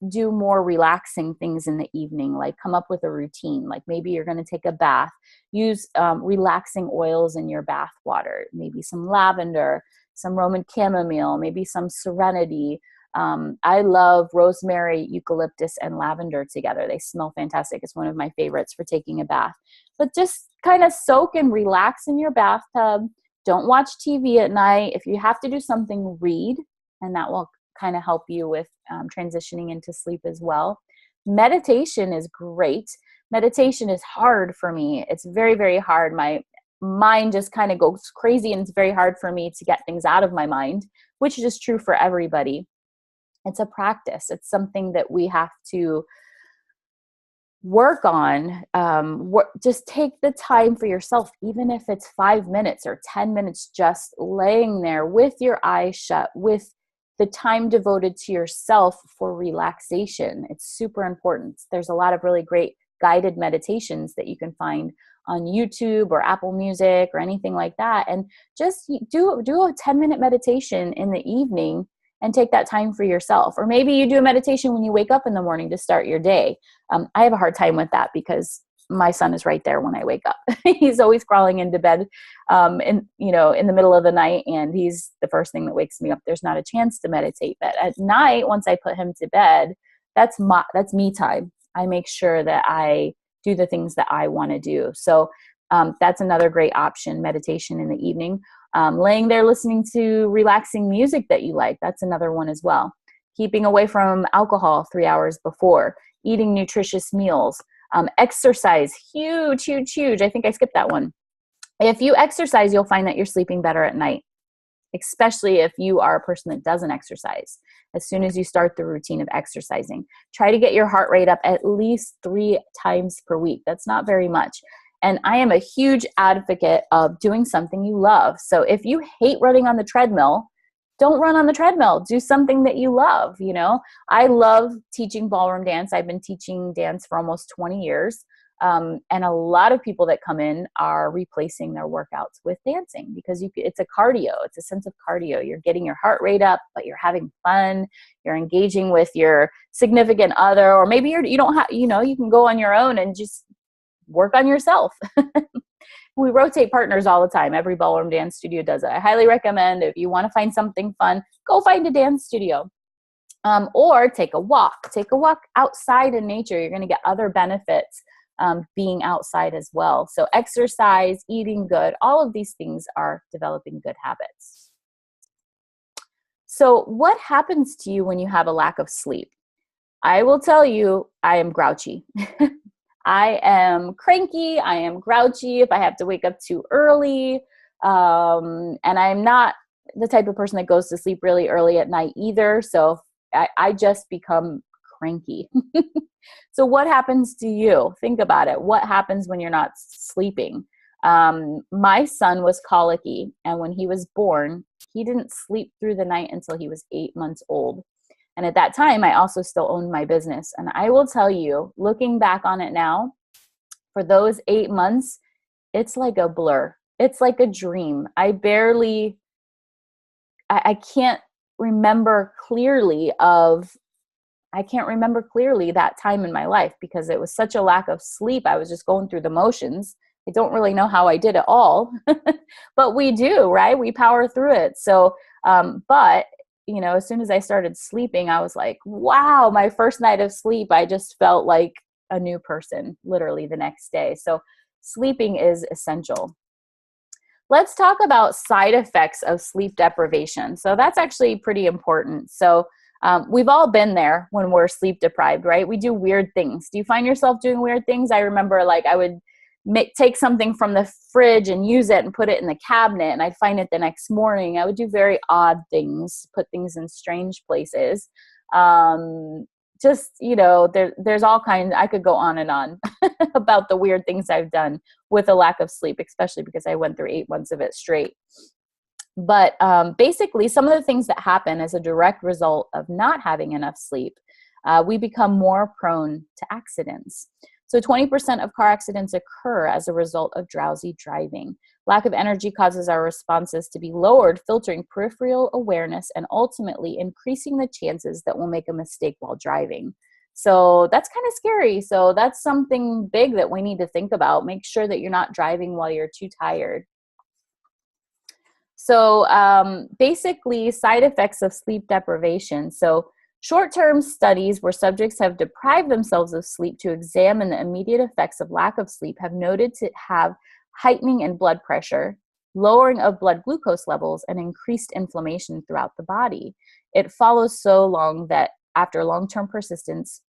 do more relaxing things in the evening, like come up with a routine. Like maybe you're going to take a bath, use relaxing oils in your bath water, maybe some lavender, some Roman chamomile, maybe some serenity. I love rosemary, eucalyptus, and lavender together. They smell fantastic. It's one of my favorites for taking a bath. But just kind of soak and relax in your bathtub. Don't watch TV at night. If you have to do something, read, and that will kind of help you with transitioning into sleep as well. Meditation is great. Meditation is hard for me. It's very, very hard. My mind just kind of goes crazy, and it's very hard for me to get things out of my mind, which is true for everybody. It's a practice. It's something that we have to work on. Just take the time for yourself, even if it's 5 minutes or 10 minutes, just laying there with your eyes shut, with the time devoted to yourself for relaxation. It's super important. There's a lot of really great guided meditations that you can find on YouTube or Apple Music or anything like that. And just do a 10-minute meditation in the evening and take that time for yourself. Or maybe you do a meditation when you wake up in the morning to start your day. I have a hard time with that because my son is right there when I wake up. He's always crawling into bed in the middle of the night, and he's the first thing that wakes me up. There's not a chance to meditate. But at night, once I put him to bed, that's me time. I make sure that I do the things that I want to do. So that's another great option, meditation in the evening. Laying there listening to relaxing music that you like, that's another one as well. Keeping away from alcohol 3 hours before, eating nutritious meals. Exercise, huge, huge, huge. I think I skipped that one. If you exercise, you'll find that you're sleeping better at night, especially if you are a person that doesn't exercise. As soon as you start the routine of exercising, try to get your heart rate up at least 3 times per week. That's not very much. And I am a huge advocate of doing something you love. So if you hate running on the treadmill, don't run on the treadmill. Do something that you love. You know, I love teaching ballroom dance. I've been teaching dance for almost 20 years. And a lot of people that come in are replacing their workouts with dancing because it's a cardio. It's a sense of cardio. You're getting your heart rate up, but you're having fun. You're engaging with your significant other, or maybe you don't have, you can go on your own and just work on yourself. We rotate partners all the time. Every ballroom dance studio does it. I highly recommend, if you want to find something fun, go find a dance studio. Or take a walk. Take a walk outside in nature. You're going to get other benefits being outside as well. So exercise, eating good, all of these things are developing good habits. So what happens to you when you have a lack of sleep? I will tell you, I am grouchy. I am cranky. I am grouchy if I have to wake up too early. And I'm not the type of person that goes to sleep really early at night either. So I just become cranky. So what happens to you? Think about it. What happens when you're not sleeping? My son was colicky, and when he was born, he didn't sleep through the night until he was 8 months old. And at that time, I also still owned my business. And I will tell you, looking back on it now, for those 8 months, it's like a blur. It's like a dream. I can't remember clearly of I can't remember clearly that time in my life because it was such a lack of sleep. I was just going through the motions. I don't really know how I did it all, but we do, right? We power through it. So, but you know, as soon as I started sleeping, I was like, wow, my first night of sleep, I just felt like a new person, literally the next day. So sleeping is essential. Let's talk about side effects of sleep deprivation. So that's actually pretty important. So we've all been there when we're sleep deprived, right? We do weird things. Do you find yourself doing weird things? I remember like I would take something from the fridge and use it and put it in the cabinet, and I'd find it the next morning. I would do very odd things, put things in strange places. Just, you know, there's all kinds. I could go on and on about the weird things I've done with a lack of sleep, especially because I went through 8 months of it straight. But basically, some of the things that happen as a direct result of not having enough sleep, we become more prone to accidents. So 20% of car accidents occur as a result of drowsy driving. Lack of energy causes our responses to be lowered, filtering peripheral awareness and ultimately increasing the chances that we'll make a mistake while driving. So that's kind of scary. So that's something big that we need to think about. Make sure that you're not driving while you're too tired. So basically, side effects of sleep deprivation. So short-term studies where subjects have deprived themselves of sleep to examine the immediate effects of lack of sleep have noted to have heightening in blood pressure, lowering of blood glucose levels, and increased inflammation throughout the body. It follows so long that after long-term persistence,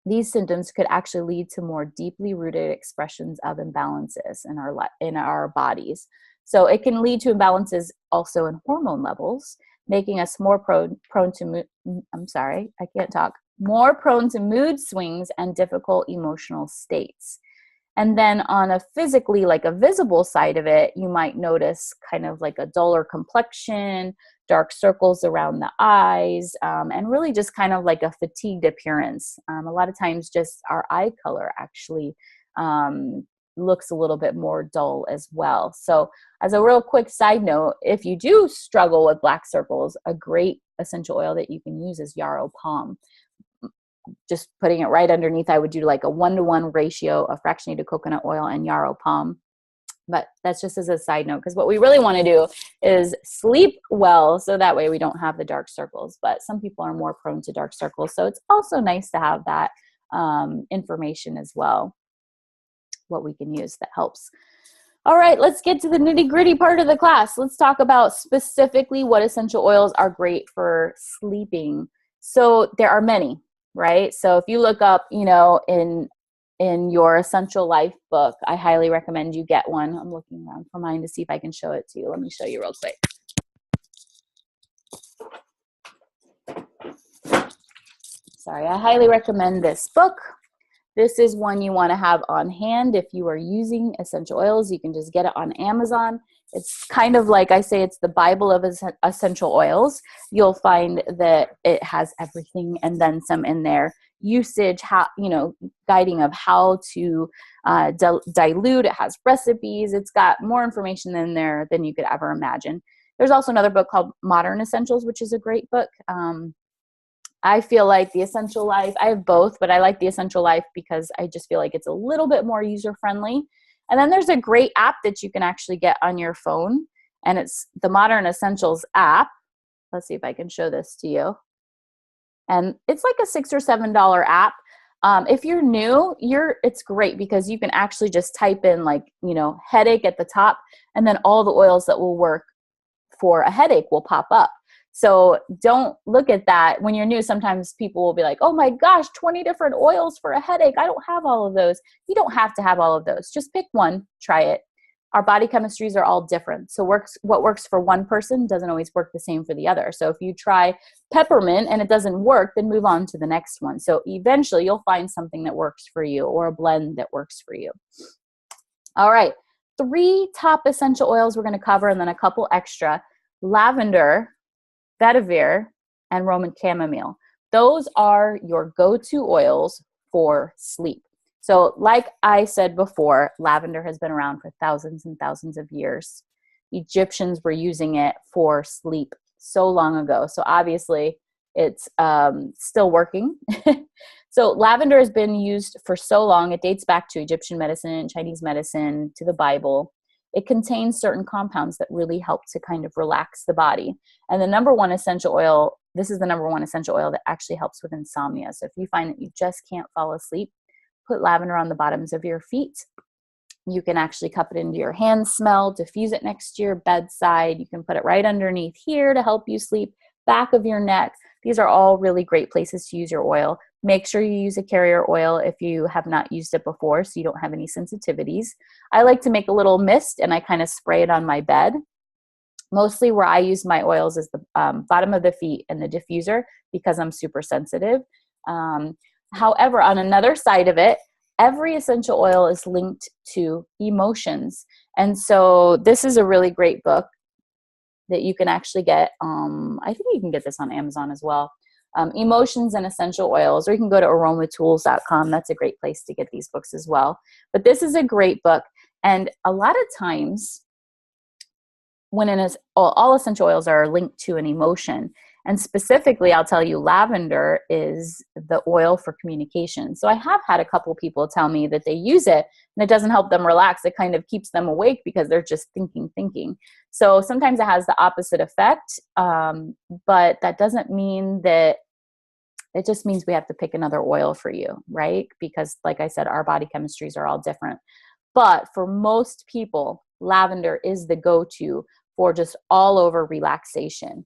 these symptoms could actually lead to more deeply rooted expressions of imbalances in our bodies. So it can lead to imbalances also in hormone levels, making us more prone to more prone to mood swings and difficult emotional states. And then on a physically, like a visible side of it, you might notice kind of like a duller complexion, dark circles around the eyes, and really just kind of like a fatigued appearance. A lot of times just our eye color actually looks a little bit more dull as well. So as a real quick side note, if you do struggle with black circles, a great essential oil that you can use is yarrow palm. Just putting it right underneath, I would do like a 1-to-1 ratio of fractionated coconut oil and yarrow palm. But that's just as a side note, because what we really want to do is sleep well so that way we don't have the dark circles. But some people are more prone to dark circles. So it's also nice to have that information as well, what we can use that helps. All right, let's get to the nitty-gritty part of the class. Let's talk about specifically what essential oils are great for sleeping. So there are many, right? So if you look up, you know, in your Essential Life book, I highly recommend you get one. I'm looking around for mine to see if I can show it to you. Let me show you real quick. Sorry, I highly recommend this book. This is one you want to have on hand if you are using essential oils. You can just get it on Amazon. It's kind of like I say, it's the Bible of essential oils. You'll find that it has everything and then some in there. Usage, how, you know, guiding of how to dilute. It has recipes. It's got more information in there than you could ever imagine. There's also another book called Modern Essentials, which is a great book. I feel like the Essential Life, I have both, but I like the Essential Life because I just feel like it's a little bit more user-friendly. And then there's a great app that you can actually get on your phone, and it's the Modern Essentials app. Let's see if I can show this to you. And it's like a $6 or $7 app. If you're new, it's great because you can actually just type in like, you know, headache at the top, and then all the oils that will work for a headache will pop up. So don't look at that. When you're new, sometimes people will be like, oh my gosh, 20 different oils for a headache. I don't have all of those. You don't have to have all of those. Just pick one, try it. Our body chemistries are all different. So what works for one person doesn't always work the same for the other. So if you try peppermint and it doesn't work, then move on to the next one. So eventually you'll find something that works for you or a blend that works for you. All right, 3 top essential oils we're going to cover and then a couple extra. Lavender, vetiver, and Roman chamomile. Those are your go-to oils for sleep. So like I said before, lavender has been around for thousands and thousands of years. Egyptians were using it for sleep so long ago. So obviously It's still working. So lavender has been used for so long. It dates back to Egyptian medicine, Chinese medicine, to the Bible. It contains certain compounds that really help to kind of relax the body. And the number one essential oil, this is the number one essential oil that actually helps with insomnia. So if you find that you just can't fall asleep, put lavender on the bottoms of your feet. You can actually cup it into your hand smell, diffuse it next to your bedside. You can put it right underneath here to help you sleep, back of your neck. These are all really great places to use your oil. Make sure you use a carrier oil if you have not used it before so you don't have any sensitivities. I like to make a little mist and I kind of spray it on my bed. Mostly where I use my oils is the bottom of the feet and the diffuser because I'm super sensitive. However, on another side of it, every essential oil is linked to emotions. And so this is a really great book that you can actually get. I think you can get this on Amazon as well. Emotions and Essential Oils, or you can go to aromatools.com. That's a great place to get these books as well. But this is a great book. And a lot of times when all essential oils are linked to an emotion, and specifically, I'll tell you, lavender is the oil for communication. So I have had a couple people tell me that they use it and it doesn't help them relax. It kind of keeps them awake because they're just thinking. So sometimes it has the opposite effect, but that doesn't mean that. It just means we have to pick another oil for you, right? Because like I said, our body chemistries are all different. But for most people, lavender is the go-to for just all over relaxation.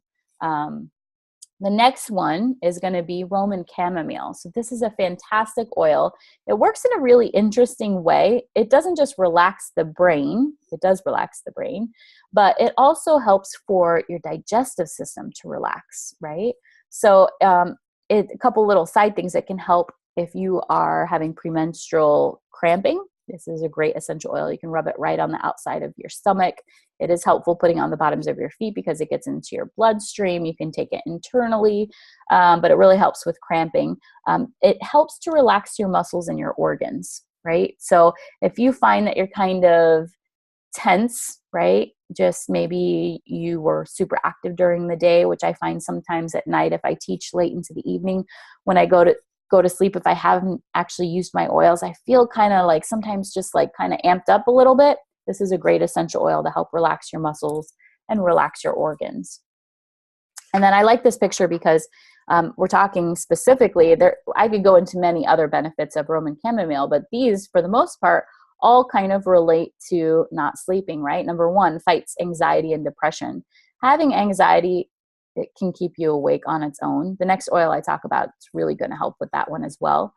The next one is going to be Roman chamomile. So this is a fantastic oil. It works in a really interesting way. It doesn't just relax the brain. It does relax the brain, but it also helps for your digestive system to relax, right? So a couple little side things that can help if you are having premenstrual cramping. This is a great essential oil. You can rub it right on the outside of your stomach. It is helpful putting on the bottoms of your feet because it gets into your bloodstream. You can take it internally, but it really helps with cramping. It helps to relax your muscles and your organs, right? So if you find that you're kind of tense, right? Just maybe you were super active during the day, which I find sometimes at night if I teach late into the evening, when I go to sleep, if I haven't actually used my oils, I feel kind of like sometimes just like kind of amped up a little bit. This is a great essential oil to help relax your muscles and relax your organs. And then I like this picture because we're talking specifically there. I could go into many other benefits of Roman chamomile, but these, for the most part, all kind of relate to not sleeping, right? Number one, fights anxiety and depression. Having anxiety, it can keep you awake on its own. The next oil I talk about is really going to help with that one as well.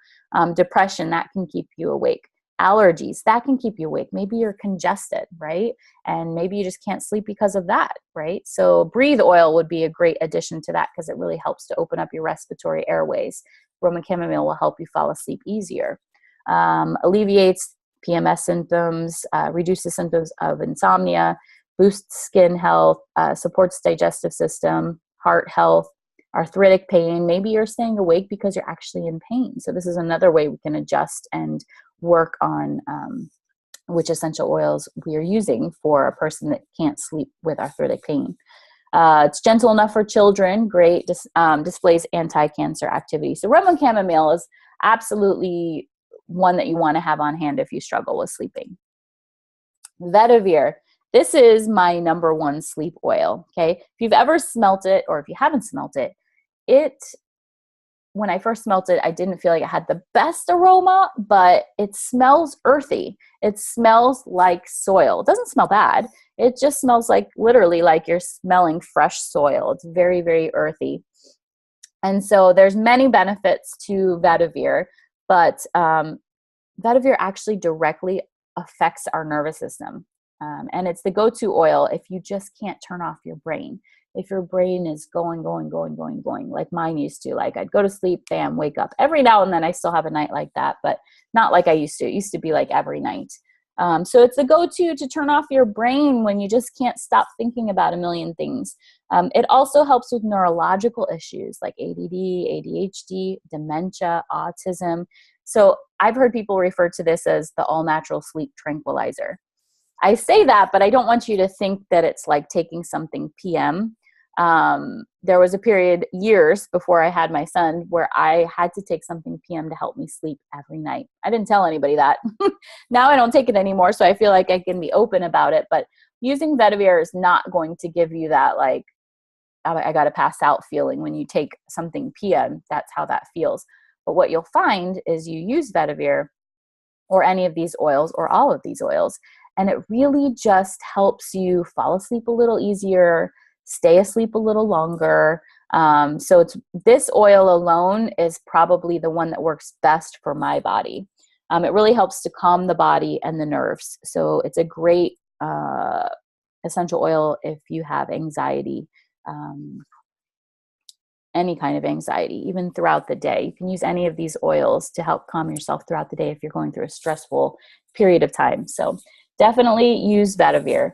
Depression, that can keep you awake. Allergies, that can keep you awake. Maybe you're congested, right? And maybe you just can't sleep because of that, right? So breathe oil would be a great addition to that because it really helps to open up your respiratory airways. Roman chamomile will help you fall asleep easier. Alleviates PMS symptoms, reduces symptoms of insomnia, boosts skin health, supports digestive system, heart health, arthritic pain. Maybe you're staying awake because you're actually in pain. So this is another way we can adjust and work on which essential oils we are using for a person that can't sleep with arthritic pain. It's gentle enough for children, great, displays anti-cancer activity. So Roman chamomile is absolutely one that you want to have on hand if you struggle with sleeping. Vetiver. This is my number one sleep oil, okay? If you've ever smelt it, or if you haven't smelt it, when I first smelt it, I didn't feel like it had the best aroma, but it smells earthy. It smells like soil. It doesn't smell bad. It just smells like, literally like you're smelling fresh soil. It's very, very earthy. And so there's many benefits to vetiver, but vetiver actually directly affects our nervous system. And it's the go-to oil if you just can't turn off your brain. If your brain is going, like mine used to. Like I'd go to sleep, bam, wake up. Every now and then I still have a night like that, but not like I used to. It used to be like every night. So it's the go-to to turn off your brain when you just can't stop thinking about a million things. It also helps with neurological issues like ADD, ADHD, dementia, autism. So I've heard people refer to this as the all-natural sleep tranquilizer. I say that, but I don't want you to think that it's like taking something PM. There was a period years before I had my son where I had to take something PM to help me sleep every night. I didn't tell anybody that. Now I don't take it anymore, so I feel like I can be open about it. But using Vetiver is not going to give you that, like, I got to pass out feeling when you take something PM. That's how that feels. But what you'll find is you use Vetiver or any of these oils or all of these oils, and it really just helps you fall asleep a little easier, stay asleep a little longer. So it's, this oil alone is probably the one that works best for my body. It really helps to calm the body and the nerves. So it's a great essential oil if you have anxiety, any kind of anxiety, even throughout the day. You can use any of these oils to help calm yourself throughout the day if you're going through a stressful period of time. So definitely use Vetiver.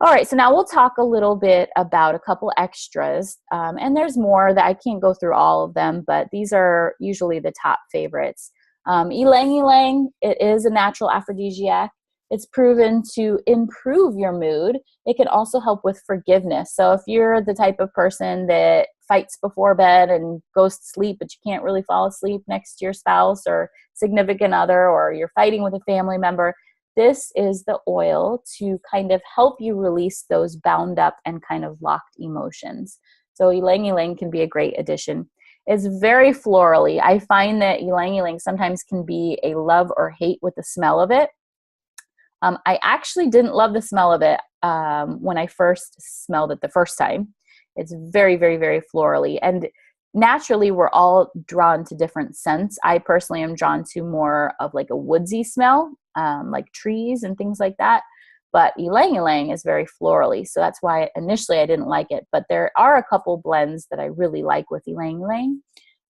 All right, so now we'll talk a little bit about a couple extras. And there's more that I can't go through all of them, but these are usually the top favorites. Ylang ylang, it is a natural aphrodisiac. It's proven to improve your mood. It can also help with forgiveness. So if you're the type of person that fights before bed and goes to sleep, but you can't really fall asleep next to your spouse or significant other, or you're fighting with a family member, this is the oil to kind of help you release those bound up and kind of locked emotions. So ylang ylang can be a great addition. It's very florally. I find that ylang ylang sometimes can be a love or hate with the smell of it. I actually didn't love the smell of it when I first smelled it the first time. It's very, very, very florally. And naturally, we're all drawn to different scents. I personally am drawn to more of like a woodsy smell, like trees and things like that. But ylang ylang is very florally. So that's why initially I didn't like it. But there are a couple blends that I really like with ylang ylang.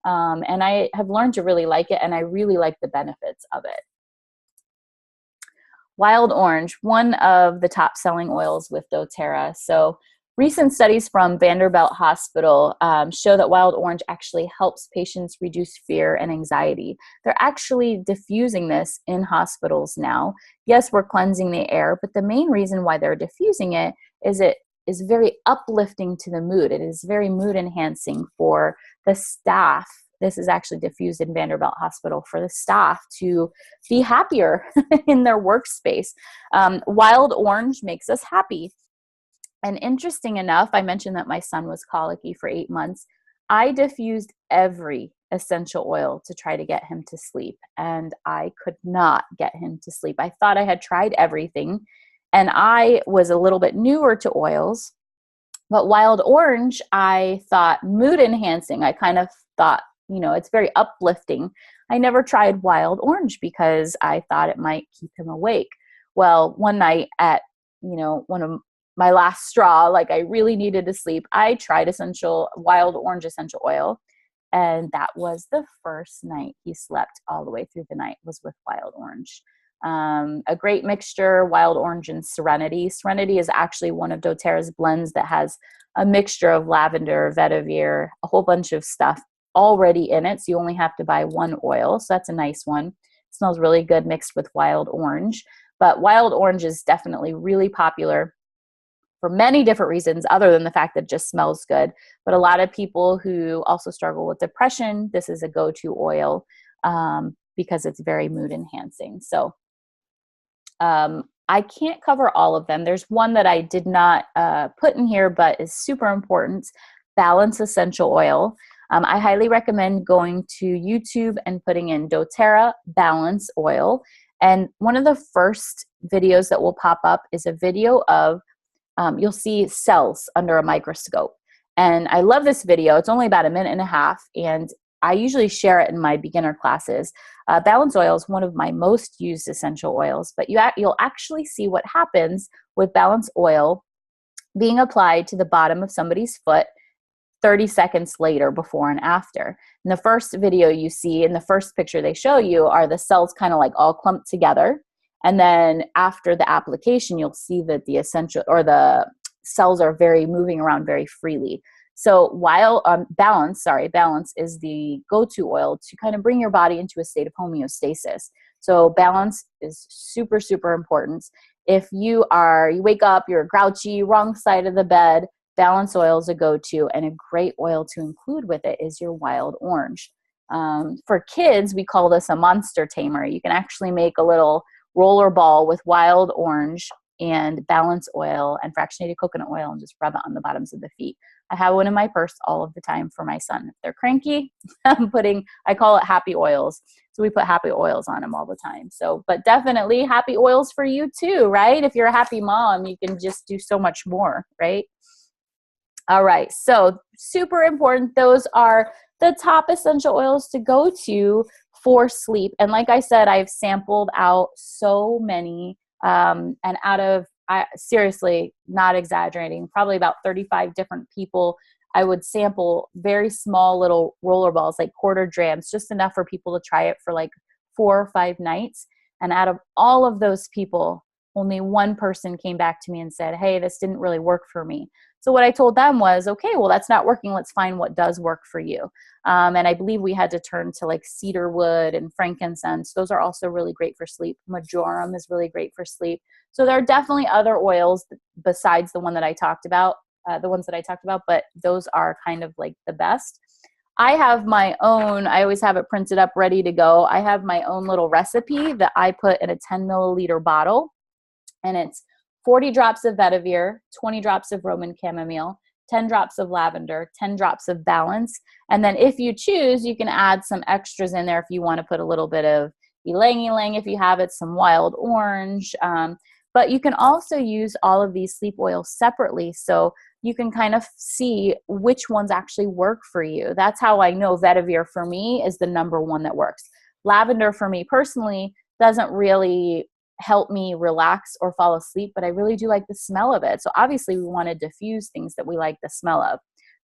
And I have learned to really like it, and I really like the benefits of it. Wild orange, one of the top selling oils with doTERRA. So recent studies from Vanderbilt Hospital show that wild orange actually helps patients reduce fear and anxiety. They're actually diffusing this in hospitals now. Yes, we're cleansing the air, but the main reason why they're diffusing it is very uplifting to the mood. It is very mood enhancing for the staff. This is actually diffused in Vanderbilt Hospital for the staff to be happier in their workspace. Wild orange makes us happy. And interesting enough, I mentioned that my son was colicky for 8 months. I diffused every essential oil to try to get him to sleep, and I could not get him to sleep. I thought I had tried everything, and I was a little bit newer to oils. But wild orange, I thought mood enhancing. I kind of thought, you know, it's very uplifting. I never tried wild orange because I thought it might keep him awake. Well, one night at, one of my last straw, like I really needed to sleep, I tried wild orange essential oil. And that was the first night he slept all the way through the night, was with wild orange. A great mixture, wild orange and serenity. Serenity is actually one of doTERRA's blends that has a mixture of lavender, vetiver, a whole bunch of stuff already in it. So you only have to buy one oil. So that's a nice one. It smells really good mixed with wild orange. But wild orange is definitely really popular for many different reasons other than the fact that it just smells good. But a lot of people who also struggle with depression, this is a go-to oil because it's very mood enhancing. So I can't cover all of them. There's one that I did not put in here, but is super important, Balance Essential Oil. I highly recommend going to YouTube and putting in doTERRA Balance Oil. And one of the first videos that will pop up is a video of, you'll see cells under a microscope. And I love this video. It's only about 1.5 minutes, and I usually share it in my beginner classes. Balance oil is one of my most used essential oils, but you'll actually see what happens with balance oil being applied to the bottom of somebody's foot 30 seconds later, before and after. In the first video you see, in the first picture they show you, are the cells kind of like all clumped together. And then after the application, you'll see that the cells are moving around very freely. So while Balance is the go-to oil to kind of bring your body into a state of homeostasis. So balance is super, super important. If you wake up, you're grouchy, wrong side of the bed, balance oil is a go-to, and a great oil to include with it is your wild orange. For kids, we call this a monster tamer. You can actually make a little roller ball with wild orange and balance oil and fractionated coconut oil and just rub it on the bottoms of the feet. I have one in my purse all of the time for my son. If they're cranky, I call it happy oils. So we put happy oils on them all the time. So, but definitely happy oils for you too, right? If you're a happy mom, you can just do so much more, right? All right. So super important. Those are the top essential oils to go to for sleep. And like I said, I've sampled out so many, and out of, seriously, not exaggerating, probably about 35 different people, I would sample very small little roller balls, like quarter drams, just enough for people to try it for like 4 or 5 nights. And out of all of those people, only one person came back to me and said, hey, this didn't really work for me. So what I told them was, okay, well, that's not working. Let's find what does work for you. And I believe we had to turn to like cedar wood and frankincense. Those are also really great for sleep. Marjoram is really great for sleep. So there are definitely other oils besides the one that I talked about, but those are kind of like the best. I have my own, I always have it printed up ready to go. I have my own little recipe that I put in a 10 milliliter bottle, and it's 40 drops of vetiver, 20 drops of Roman chamomile, 10 drops of lavender, 10 drops of balance. And then if you choose, you can add some extras in there if you want to put a little bit of ylang-ylang if you have it, some wild orange. But you can also use all of these sleep oils separately, so you can kind of see which ones actually work for you. That's how I know vetiver for me is the number one that works. Lavender for me personally doesn't really help me relax or fall asleep, but I really do like the smell of it. So obviously we want to diffuse things that we like the smell of.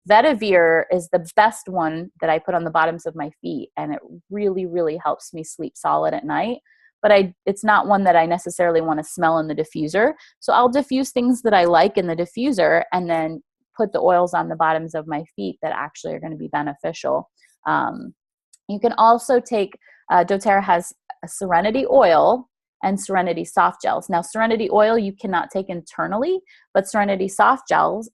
Vetiver is the best one that I put on the bottoms of my feet, and it really, really helps me sleep solid at night. But it's not one that I necessarily want to smell in the diffuser. So I'll diffuse things that I like in the diffuser and then put the oils on the bottoms of my feet that actually are going to be beneficial. You can also take, doTERRA has a Serenity oil and Serenity soft gels. Now, Serenity oil you cannot take internally, but Serenity soft gels,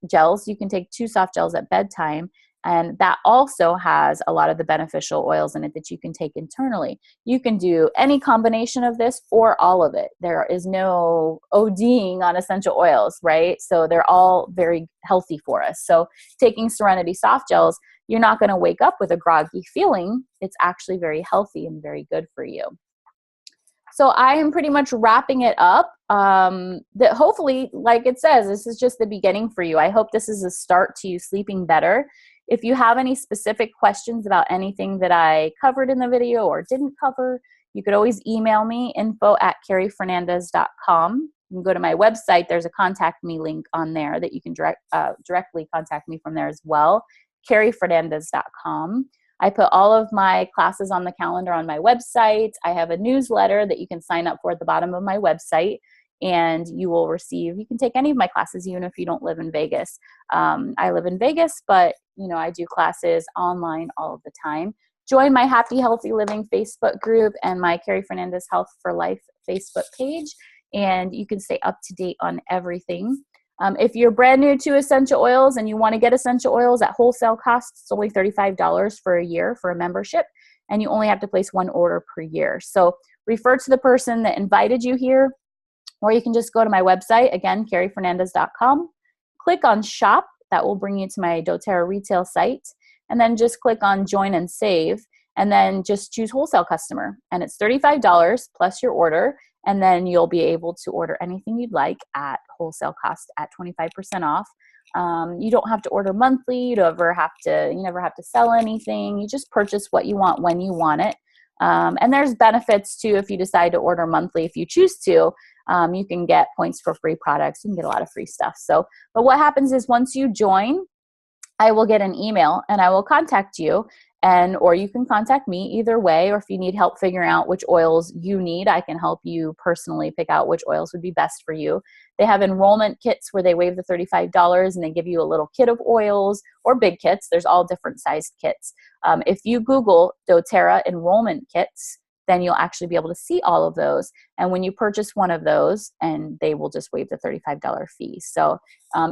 you can take 2 soft gels at bedtime, and that also has a lot of the beneficial oils in it that you can take internally. You can do any combination of this or all of it. There is no ODing on essential oils, right? So they're all very healthy for us. So taking Serenity soft gels, you're not going to wake up with a groggy feeling. It's actually very healthy and very good for you. So I am pretty much wrapping it up. That hopefully, like it says, this is just the beginning for you. I hope this is a start to you sleeping better. If you have any specific questions about anything that I covered in the video or didn't cover, you could always email me, info@carriefernandez.com. You can go to my website. There's a contact me link on there that you can directly contact me from there as well, carriefernandez.com. I put all of my classes on the calendar on my website. I have a newsletter that you can sign up for at the bottom of my website, and you can take any of my classes even if you don't live in Vegas. I live in Vegas, but I do classes online all of the time. Join my Happy Healthy Living Facebook group and my Carrie Fernandez Health for Life Facebook page, and you can stay up to date on everything. If you're brand new to essential oils and you want to get essential oils at wholesale cost, it's only $35 for a year for a membership, and you only have to place 1 order per year. So refer to the person that invited you here, or you can just go to my website, again, carriefernandez.com, click on shop. That will bring you to my doTERRA retail site, and then just click on join and save, and then just choose wholesale customer, and it's $35 plus your order, and then you'll be able to order anything you'd like at wholesale cost at 25% off. You don't have to order monthly. You never have to sell anything. You just purchase what you want when you want it. And there's benefits too if you decide to order monthly. If you choose to, you can get points for free products. You can get a lot of free stuff. But what happens is once you join, I will get an email and I will contact you, or you can contact me either way. Or if you need help figuring out which oils you need, I can help you personally pick out which oils would be best for you. They have enrollment kits where they waive the $35 and they give you a little kit of oils, or big kits. There's all different sized kits. If you Google doTERRA enrollment kits, then you'll actually be able to see all of those. And when you purchase one of those, and they will just waive the $35 fee. So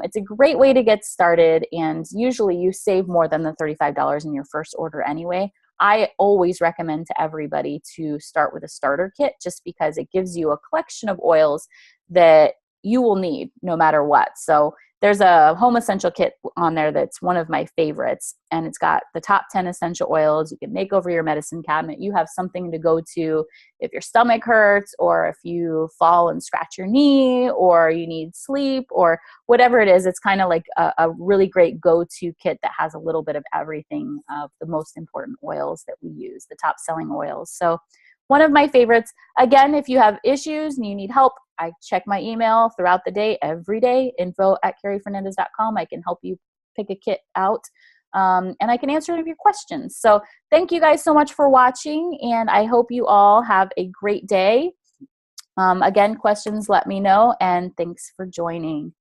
it's a great way to get started. And usually you save more than the $35 in your first order anyway. I always recommend to everybody to start with a starter kit, just because it gives you a collection of oils that you will need no matter what. So there's a home essential kit on there that's one of my favorites, and it's got the top 10 essential oils. You can make over your medicine cabinet. You have something to go to if your stomach hurts, or if you fall and scratch your knee, or you need sleep, or whatever it is. It's kind of like a really great go-to kit that has a little bit of everything of the most important oils that we use, the top selling oils. So one of my favorites. Again, if you have issues and you need help, I check my email throughout the day, every day, info@carriefernandez.com. I can help you pick a kit out, and I can answer any of your questions. So thank you guys so much for watching, and I hope you all have a great day. Again, questions, let me know, and thanks for joining.